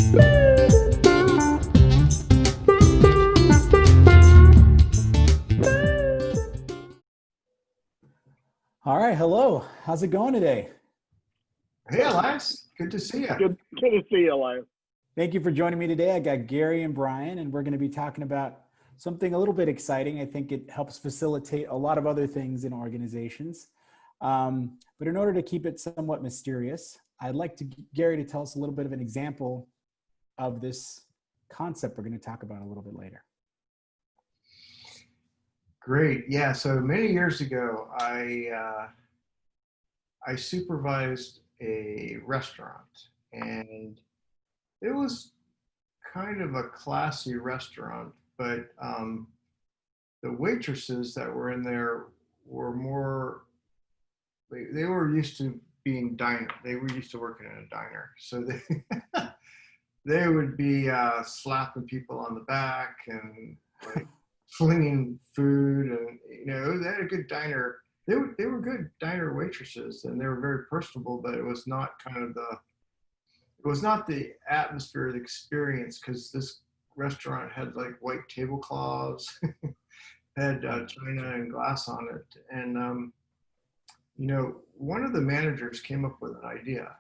All right, hello. How's it going today? Hey, Elias, good to see you. Good to see you, Elias. Thank you for joining me today. I got Gary and Bryan, and we're going to be talking about something a little bit exciting. I think it helps facilitate a lot of other things in organizations. But in order to keep it somewhat mysterious, I'd like Gary to tell us a little bit of an example of this concept we're going to talk about a little bit later. Great. Yeah. So many years ago, I supervised a restaurant, and it was kind of a classy restaurant, but the waitresses that were in there were more, they were used to being diner. They were used to working in a diner. So they would be slapping people on the back and like flinging food, and they had a good diner. They were good diner waitresses, and they were very personable, but it was not the atmosphere, the experience, because this restaurant had like white tablecloths, had china and glass on it, and one of the managers came up with an idea.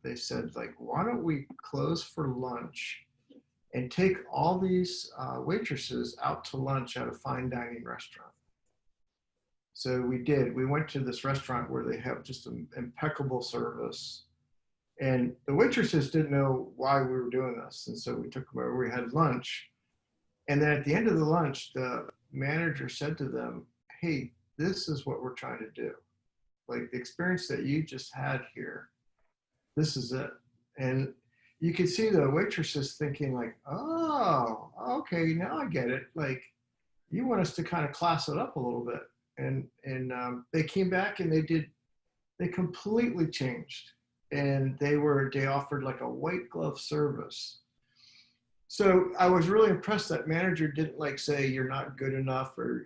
They said, like, why don't we close for lunch and take all these waitresses out to lunch at a fine dining restaurant? So we did. We went to this restaurant where they have just an impeccable service. And the waitresses didn't know why we were doing this. And so we took them where we had lunch. And then at the end of the lunch, the manager said to them, hey, this is what we're trying to do. Like, the experience that you just had here, this is it. And you could see the waitresses thinking like, oh, okay, now I get it. Like, you want us to kind of class it up a little bit. And they came back and they completely changed. And they offered like a white glove service. So I was really impressed that manager didn't like say you're not good enough or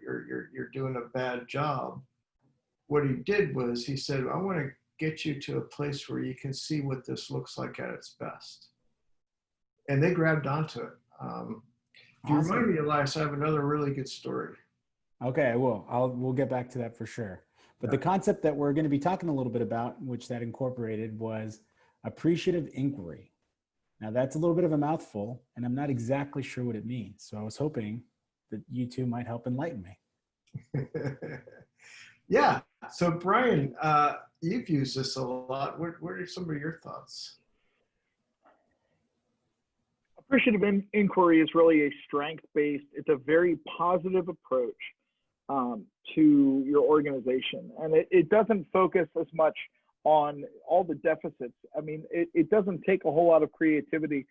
you're doing a bad job. What he did was he said, I want to get you to a place where you can see what this looks like at its best. And they grabbed onto it. If you remind me, Elias, I have another really good story. Okay, I will. We'll get back to that for sure. But the concept that we're going to be talking a little bit about, which that incorporated, was appreciative inquiry. Now, that's a little bit of a mouthful, and I'm not exactly sure what it means. So I was hoping that you two might help enlighten me. Yeah. So, Bryan, you've used this a lot. What are some of your thoughts? Appreciative inquiry is really a strength-based, it's a very positive approach to your organization. And it doesn't focus as much on all the deficits. I mean, it doesn't take a whole lot of creativity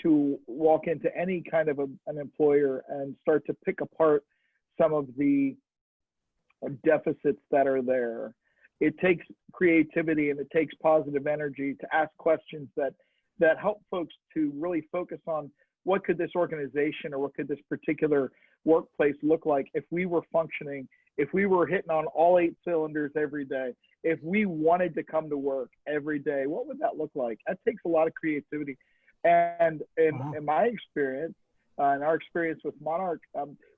to walk into any kind of an employer and start to pick apart some of the deficits that are there. It takes creativity and it takes positive energy to ask questions that help folks to really focus on what could this organization or what could this particular workplace look like if we were functioning, if we were hitting on all 8 cylinders every day, if we wanted to come to work every day, what would that look like? That takes a lot of creativity. And in my experience, and our experience with Monarch,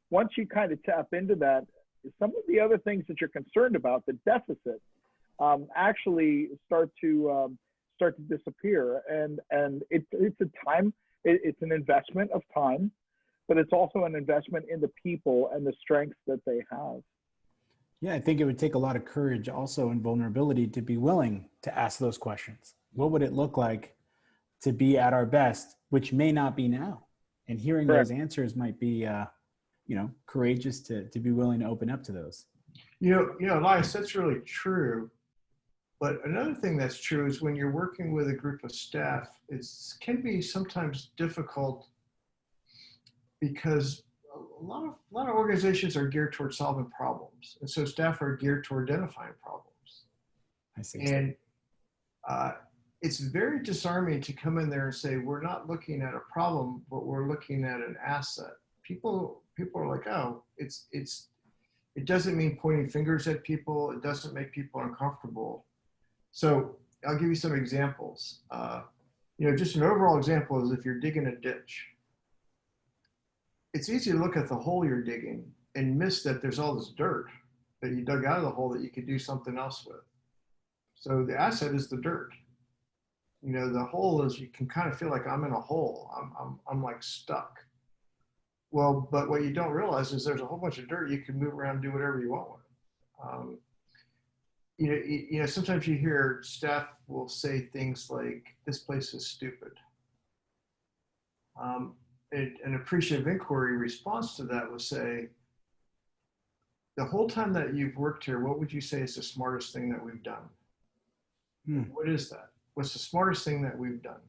once you kind of tap into that, some of the other things that you're concerned about, the deficits, actually start to disappear. And it's a time, it's an investment of time, but it's also an investment in the people and the strengths that they have. Yeah, I think it would take a lot of courage also and vulnerability to be willing to ask those questions. What would it look like to be at our best, which may not be now? And hearing those answers might be, courageous to be willing to open up to those. Elias, that's really true. But another thing that's true is when you're working with a group of staff, it can be sometimes difficult because a lot of organizations are geared toward solving problems. And so staff are geared toward identifying problems. I see. And it's very disarming to come in there and say, we're not looking at a problem, but we're looking at an asset. People are like, oh, it doesn't mean pointing fingers at people. It doesn't make people uncomfortable. So I'll give you some examples. just an overall example is if you're digging a ditch, it's easy to look at the hole you're digging and miss that there's all this dirt that you dug out of the hole that you could do something else with. So the asset is the dirt. The hole is, you can kind of feel like I'm in a hole. I'm like stuck. Well, but what you don't realize is there's a whole bunch of dirt you can move around and do whatever you want with. Sometimes you hear staff will say things like, "This place is stupid." An appreciative inquiry response to that would say, the whole time that you've worked here, what would you say is the smartest thing that we've done? What is that? What's the smartest thing that we've done?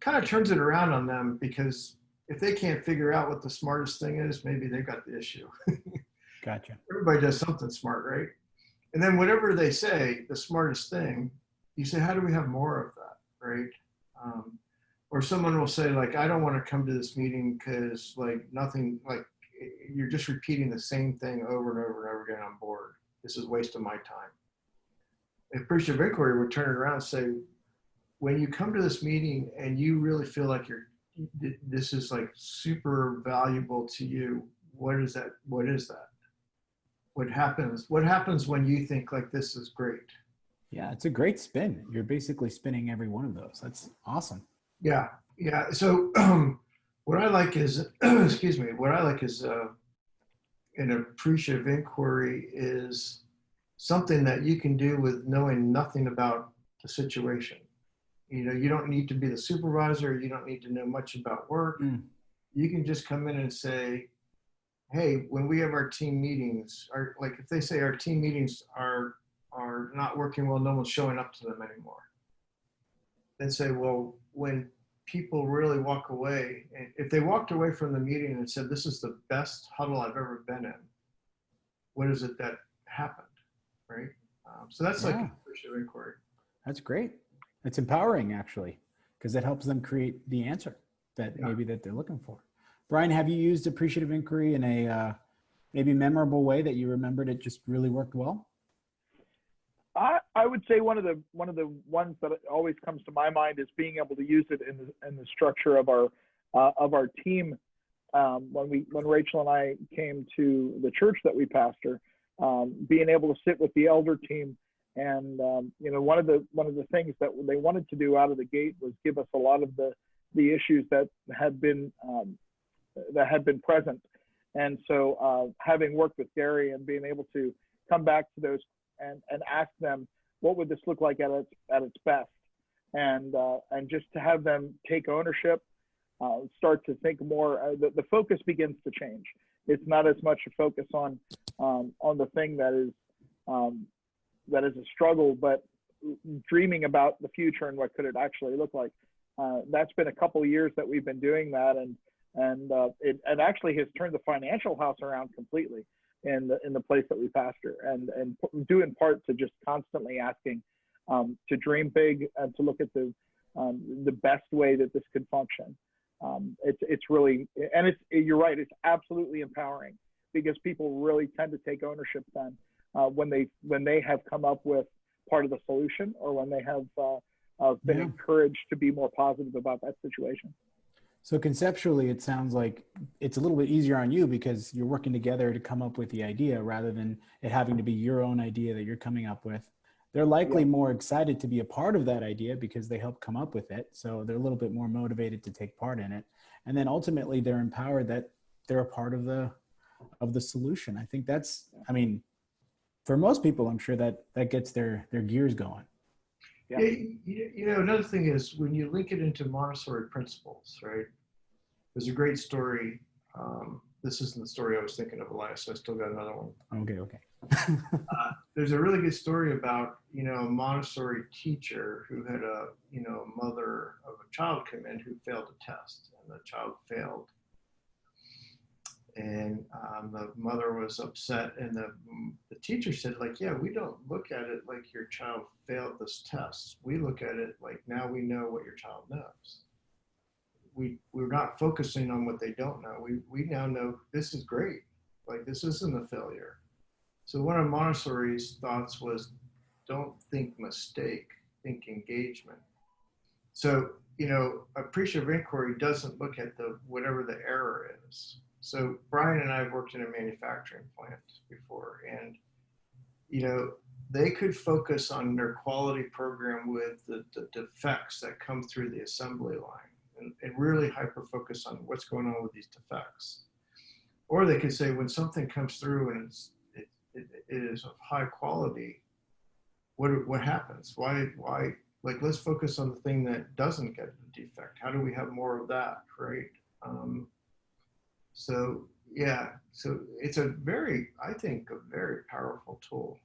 Kind of turns it around on them, because if they can't figure out what the smartest thing is, maybe they've got the issue. Gotcha. Everybody does something smart, right? And then whatever they say, the smartest thing, you say, how do we have more of that, right? Or someone will say, like, I don't want to come to this meeting because, like, nothing, like, you're just repeating the same thing over and over and over again. I'm bored. This is a waste of my time. Appreciative inquiry would turn it around and say, when you come to this meeting and you really feel like this is like super valuable to you, what is that? What is that? What happens? What happens when you think like this is great? Yeah, it's a great spin. You're basically spinning every one of those. That's awesome. Yeah. So what I like is, excuse me, what I like is an appreciative inquiry is something that you can do with knowing nothing about the situation. You don't need to be the supervisor. You don't need to know much about work. You can just come in and say, hey, when we have our team meetings, or like if they say our team meetings are not working well, no one's showing up to them anymore. Then say, well, when people really walk away, and if they walked away from the meeting and said, this is the best huddle I've ever been in, what is it that happened, right? So that's like an appreciative inquiry. That's great. It's empowering, actually, because it helps them create the answer that maybe that they're looking for. Bryan, have you used appreciative inquiry in a maybe memorable way that you remembered it just really worked well? I would say one of the ones that always comes to my mind is being able to use it in the structure of our team. When Rachel and I came to the church that we pastor, being able to sit with the elder team, and one of the things that they wanted to do out of the gate was give us a lot of the issues that had been present. And so having worked with Gary and being able to come back to those and ask them, what would this look like at its best? And just to have them take ownership, start to think more, the focus begins to change. It's not as much a focus on the thing that is a struggle, but dreaming about the future and what could it actually look like. That's been a couple of years that we've been doing that, and it actually has turned the financial house around completely in the place that we pastor, and due in part to just constantly asking to dream big and to look at the best way that this could function. It's really, and you're right, it's absolutely empowering, because people really tend to take ownership then when they have come up with part of the solution, or when they have been encouraged to be more positive about that situation. So conceptually, it sounds like it's a little bit easier on you because you're working together to come up with the idea rather than it having to be your own idea that you're coming up with. They're likely more excited to be a part of that idea because they helped come up with it. So they're a little bit more motivated to take part in it. And then ultimately they're empowered that they're a part of the solution. I think that's, I mean, for most people, I'm sure that gets their gears going. Yeah. Another thing is when you link it into Montessori principles, right? There's a great story. This isn't the story I was thinking of, Elias, so I still got another one. Okay. There's a really good story about, a Montessori teacher who had a mother of a child come in who failed a test, and the child failed. And the mother was upset, and the teacher said, like, yeah, we don't look at it like your child failed this test. We look at it like, now we know what your child knows. We're not focusing on what they don't know. We now know this is great. Like, this isn't a failure. So one of Montessori's thoughts was, don't think mistake, think engagement. So, appreciative inquiry doesn't look at the whatever the error is. So Bryan and I have worked in a manufacturing plant before, and they could focus on their quality program with the defects that come through the assembly line and really hyper focus on what's going on with these defects. Or they could say when something comes through and it is of high quality, what happens? Why like let's focus on the thing that doesn't get the defect. How do we have more of that, right? So yeah, so it's I think a very powerful tool.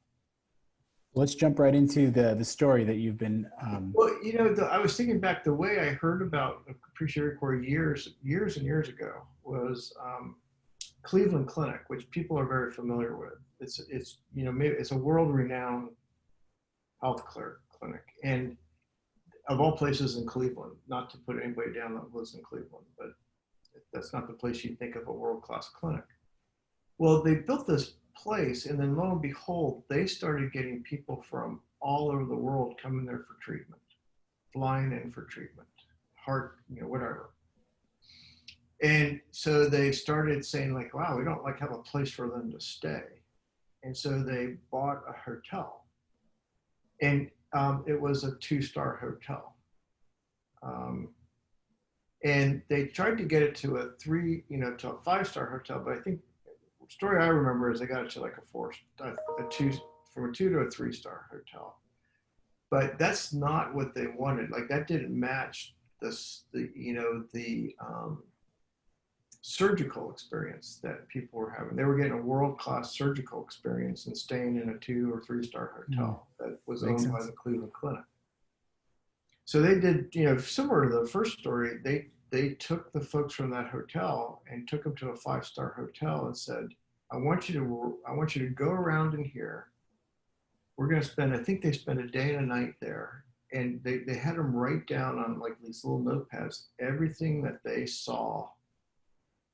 Let's jump right into the story that you've been. Well, I was thinking back, the way I heard about Appreciative Inquiry years and years ago was Cleveland Clinic, which people are very familiar with. It's maybe it's a world-renowned health clinic, and of all places in Cleveland, not to put anybody down that lives in Cleveland, but that's not the place you think of a world-class clinic. Well, they built this place, and then lo and behold, they started getting people from all over the world coming there for treatment, flying in for treatment, heart, whatever. And so they started saying like, wow, we don't have a place for them to stay. And so they bought a hotel, and it was a 2-star hotel. And they tried to get it to a 5-star hotel, but I think the story I remember is they got it to like from a 2 to a 3-star hotel. But that's not what they wanted. Like that didn't match the surgical experience that people were having. They were getting a world-class surgical experience and staying in a 2 or 3-star hotel that was owned by the Cleveland Clinic. So they did, similar to the first story, they took the folks from that hotel and took them to a 5-star hotel and said, I want you to go around in here. We're going to spend, I think they spent a day and a night there. And they had them write down on like these little notepads, everything that they saw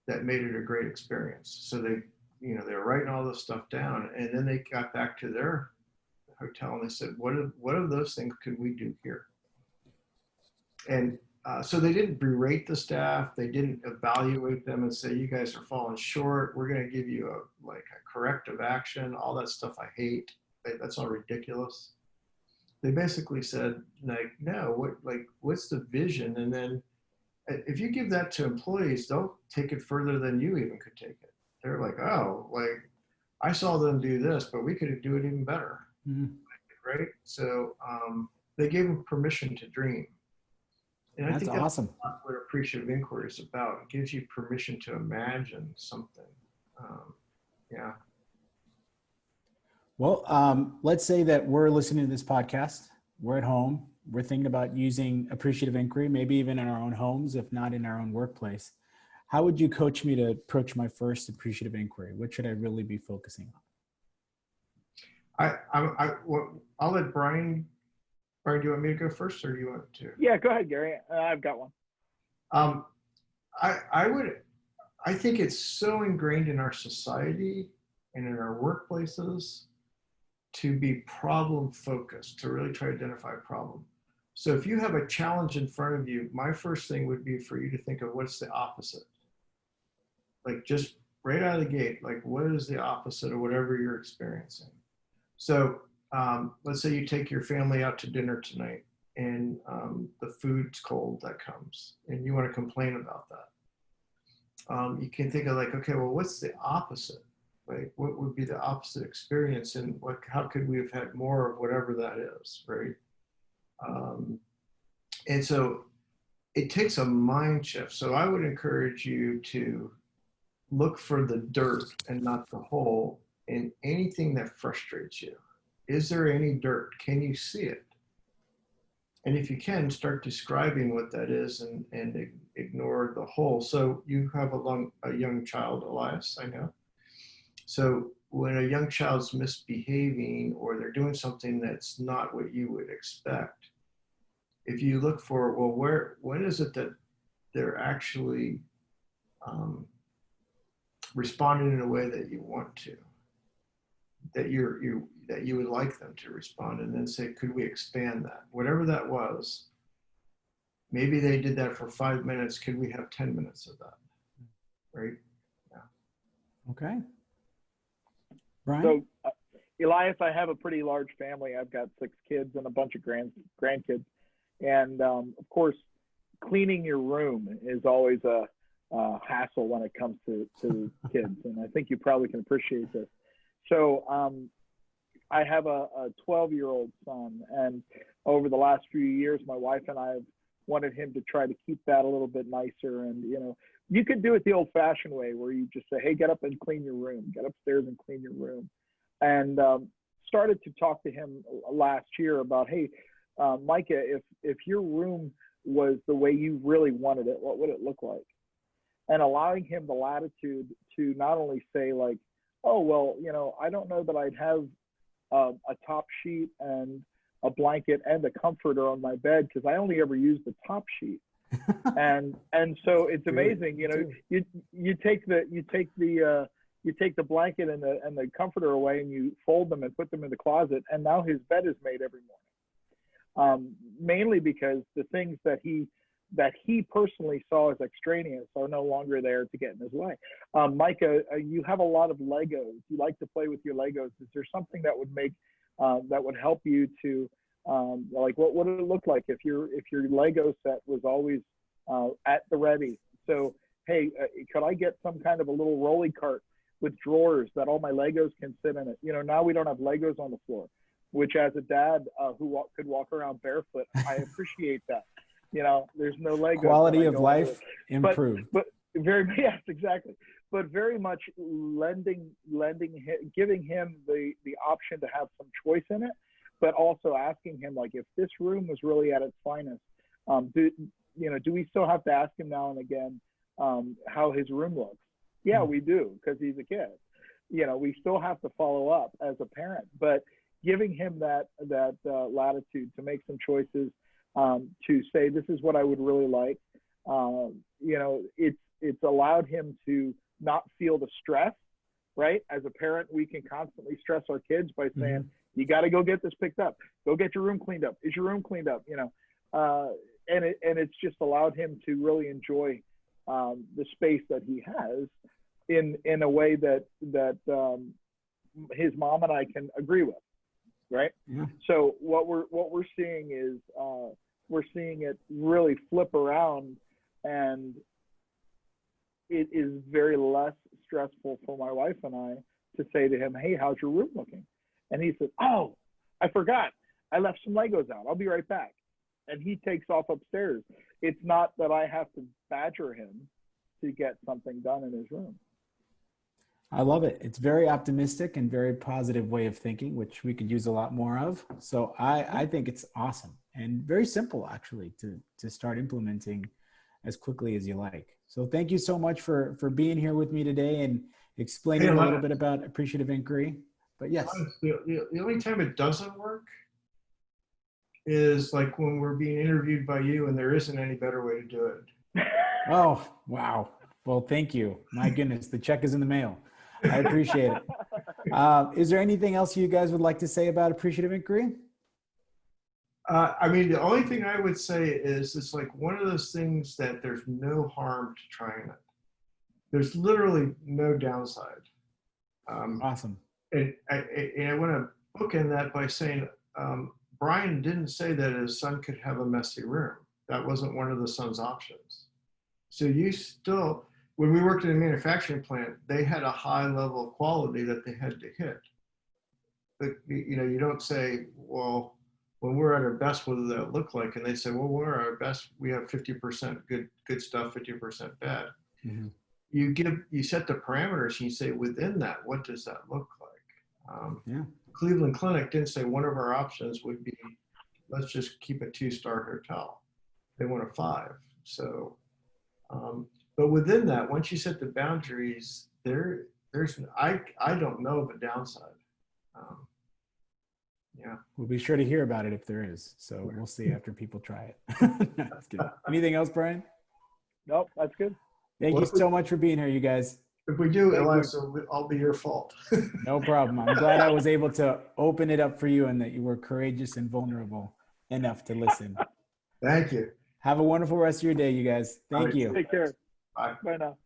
that made it a great experience. So they were writing all this stuff down, and then they got back to their hotel and they said, what of those things could we do here? And so they didn't berate the staff. They didn't evaluate them and say, you guys are falling short. We're going to give you a corrective action, all that stuff I hate. That's all ridiculous. They basically said, like, no, what's the vision? And then if you give that to employees, they'll take it further than you even could take it. They're like, oh, I saw them do this, but we could do it even better. Mm-hmm. Right? So they gave them permission to dream. And I think that's awesome. What Appreciative Inquiry is about. It gives you permission to imagine something. Yeah. Well, let's say that we're listening to this podcast. We're at home. We're thinking about using Appreciative Inquiry, maybe even in our own homes, if not in our own workplace. How would you coach me to approach my first Appreciative Inquiry? What should I really be focusing on? I'll let Bryan. Bryan, do you want me to go first, or do you want to? Yeah, go ahead, Gary. I've got one. I think it's so ingrained in our society and in our workplaces to be problem focused, to really try to identify a problem. So if you have a challenge in front of you, my first thing would be for you to think of what's the opposite. Like just right out of the gate, like what is the opposite of whatever you're experiencing? So let's say you take your family out to dinner tonight and the food's cold that comes and you want to complain about that. You can think of like, okay, well, what's the opposite? Like what would be the opposite experience, and how could we have had more of whatever that is, right? And so it takes a mind shift. So I would encourage you to look for the dirt and not the hole in anything that frustrates you. Is there any dirt? Can you see it? And if you can, start describing what that is and ignore the hole. So you have a young child, Elias, I know. So when a young child's misbehaving or they're doing something that's not what you would expect, if you look for, well, when is it that they're actually responding in a way that you want to, that that you would like them to respond, and then say, could we expand that? Whatever that was, maybe they did that for 5 minutes. Could we have 10 minutes of that? Right? Okay. Bryan? So, Elias, I have a pretty large family. I've got 6 kids and a bunch of grandkids. And of course, cleaning your room is always a hassle when it comes to kids. And I think you probably can appreciate this. So I have a 12-year-old son. And over the last few years, my wife and I have wanted him to try to keep that a little bit nicer. And, you know, you could do it the old-fashioned way where you just say, hey, get up and clean your room. Get upstairs and clean your room. And started to talk to him last year about, hey, Micah, if your room was the way you really wanted it, what would it look like? And allowing him the latitude to not only say like, oh, well, you know, I don't know that I'd have a top sheet and a blanket and a comforter on my bed because I only ever use the top sheet. and so it's amazing, you know, you take the blanket and the comforter away and you fold them and put them in the closet, and now his bed is made every morning. Mainly because the things that he personally saw as extraneous are no longer there to get in his way. Micah, you have a lot of Legos. You like to play with your Legos. Is there something that would make that would help you to like what would it look like if your Lego set was always at the ready? So hey, could I get some kind of a little rolly cart with drawers that all my Legos can sit in it? You know, now we don't have Legos on the floor, which as a dad who could walk around barefoot, I appreciate that. You know, there's no Legos. Quality of life improved. But very, yes, exactly. But very much giving him the option to have some choice in it, but also asking him, like, if this room was really at its finest, do we still have to ask him now and again how his room looks? Yeah, we do, because he's a kid. You know, we still have to follow up as a parent, but giving him that latitude to make some choices, to say, this is what I would really like. You know, it's allowed him to not feel the stress, right? As a parent, we can constantly stress our kids by saying, you got to go get this picked up. Go get your room cleaned up. Is your room cleaned up? You know, and it's just allowed him to really enjoy the space that he has in a way that his mom and I can agree with, right? Yeah. So what we're seeing is we're seeing it really flip around, and it is very less stressful for my wife and I to say to him, hey, how's your room looking? And he says, oh, I forgot. I left some Legos out. I'll be right back. And he takes off upstairs. It's not that I have to badger him to get something done in his room. I love it. It's very optimistic and very positive way of thinking, which we could use a lot more of. So I think it's awesome and very simple, actually, to start implementing as quickly as you like. So thank you so much for being here with me today and explaining a little bit about Appreciative Inquiry. But yes. The only time it doesn't work is like when we're being interviewed by you and there isn't any better way to do it. Oh, wow. Well, thank you. My goodness, the check is in the mail. I appreciate it. Is there anything else you guys would like to say about Appreciative Inquiry? I mean, the only thing I would say is it's like one of those things that there's no harm to trying it. There's literally no downside. Awesome. And I want to bookend that by saying Bryan didn't say that his son could have a messy room. That wasn't one of the son's options. So you still, when we worked in a manufacturing plant, they had a high level of quality that they had to hit. But you know, you don't say, well, when we're at our best, what does that look like? And they say, well, we're at our best. We have 50% good stuff, 50% bad. Mm-hmm. You set the parameters and you say, within that, what does that look like? Cleveland Clinic didn't say one of our options would be, let's just keep a 2-star hotel. They want a 5. So, but within that, once you set the boundaries, I don't know of a downside. We'll be sure to hear about it if there is. So we'll see after people try it. No, that's good. Anything else, Bryan? Nope, that's good. Thank you so much for being here, you guys. If we do, Elias, I'll be your fault. No problem. I'm glad I was able to open it up for you and that you were courageous and vulnerable enough to listen. Thank you. Have a wonderful rest of your day, you guys. Thank right. you. Take care. Bye. Bye now.